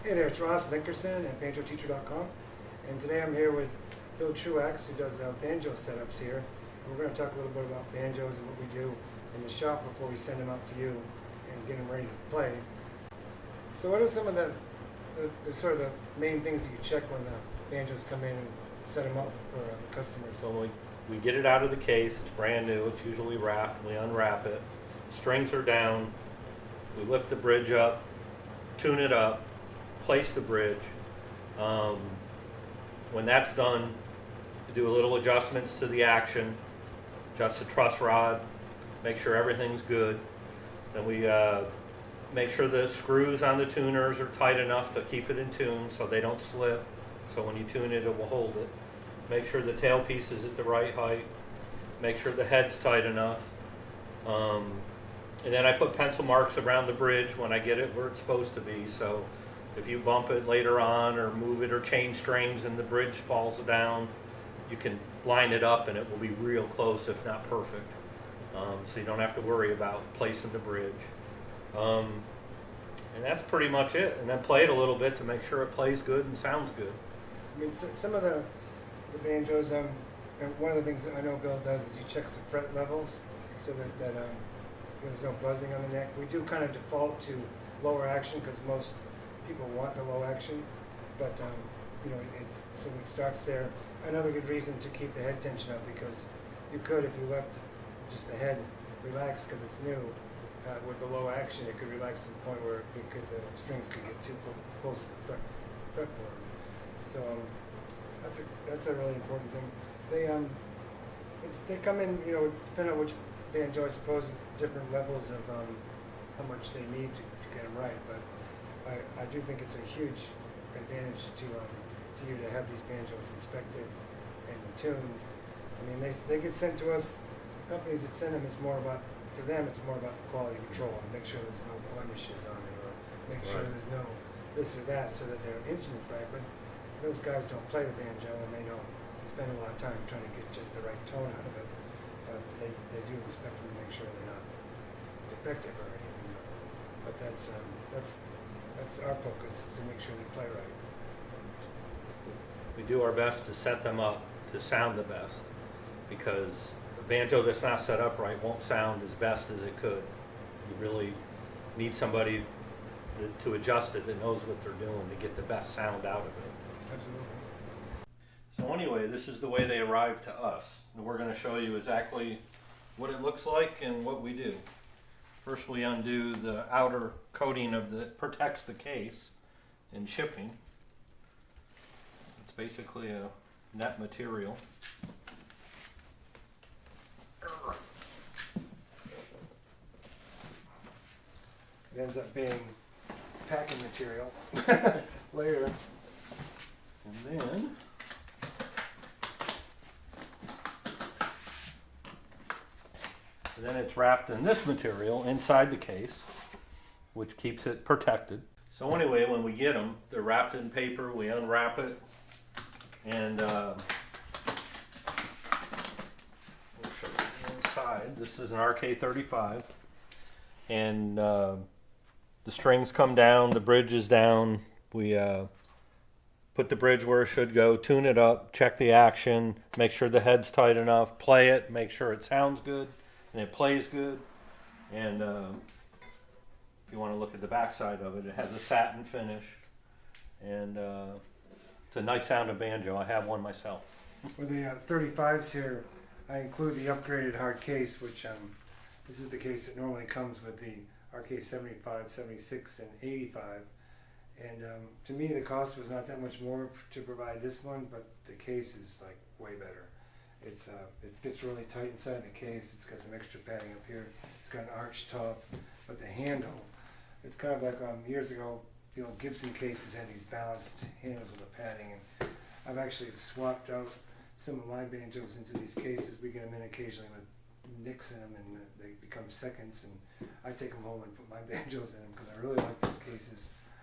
Hey there, it's Ross Nickerson at banjoteacher.com, and today I'm here with Bill Truax, who does the banjo setups here. And we're going to talk a little bit about banjos and what we do in the shop before we send them out to you and get them ready to play. So what are some of the sort of the main things that you check when the banjos come in and set them up for the customers? So we get it out of the case, it's brand new, it's usually wrapped, we unwrap it, strings are down, we lift the bridge up, tune it up, place the bridge. When that's done, we do a little adjustments to the action, adjust the truss rod, make sure everything's good. Then we make sure the screws on the tuners are tight enough to keep it in tune so they don't slip. So when you tune it, it will hold it. Make sure the tailpiece is at the right height. Make sure the head's tight enough. And then I put pencil marks around the bridge when I get it where it's supposed to be. So if you bump it later on or move it or change strings and the bridge falls down, you can line it up and it will be real close, if not perfect. So you don't have to worry about placing the bridge. And that's pretty much it. And then play it a little bit to make sure it plays good and sounds good. I mean, some of the banjos, and one of the things that I know Bill does is he checks the fret levels so that there's no buzzing on the neck. We do kind of default to lower action because most people want the low action, but so it starts there. Another good reason to keep the head tension up, because you could, if you left just the head relaxed because it's new, with the low action it could relax to the point where the strings could get too close to the fretboard. So that's a really important thing. They come in, depending on which banjo, I suppose, different levels of how much they need to get them right. But I do think it's a huge advantage to you to have these banjos inspected and tuned. I mean, they get sent to us. The companies that send them, for them, it's more about the quality control and make sure there's no blemishes on it, or make sure there's no this or that, so that they're instrument right. But those guys don't play the banjo, and they don't spend a lot of time trying to get just the right tone out of it. They do inspect them to make sure they're not defective or anything. But that's our focus, is to make sure they play right. We do our best to set them up to sound the best, because the banjo that's not set up right won't sound as best as it could. You really need somebody to adjust it that knows what they're doing to get the best sound out of it. Absolutely. So anyway, this is the way they arrive to us. And we're going to show you exactly what it looks like and what we do. First, we undo the outer coating that protects the case in shipping. It's basically a net material. It ends up being packing material later. And then it's wrapped in this material inside the case, which keeps it protected. So anyway, when we get them, they're wrapped in paper. We unwrap it, and we'll show you the inside. This is an RK35, and the strings come down, the bridge is down. We put the bridge where it should go, tune it up, check the action, make sure the head's tight enough, play it, make sure it sounds good and it plays good. And if you want to look at the back side of it, it has a satin finish, and it's a nice sounding banjo. I have one myself. With the 35s here, I include the upgraded hard case, which this is the case that normally comes with the RK 75, 76, and 85. And to me, the cost was not that much more to provide this one, but the case is like way better. It fits really tight inside the case. It's got some extra padding up here. It's got an arched top, but the handle, it's kind of like years ago, the old Gibson cases had these balanced handles with the padding. And I've actually swapped out some of my banjos into these cases. We get them in occasionally with nicks in them, and they become seconds. And I take them home and put my banjos in them because I really like these cases.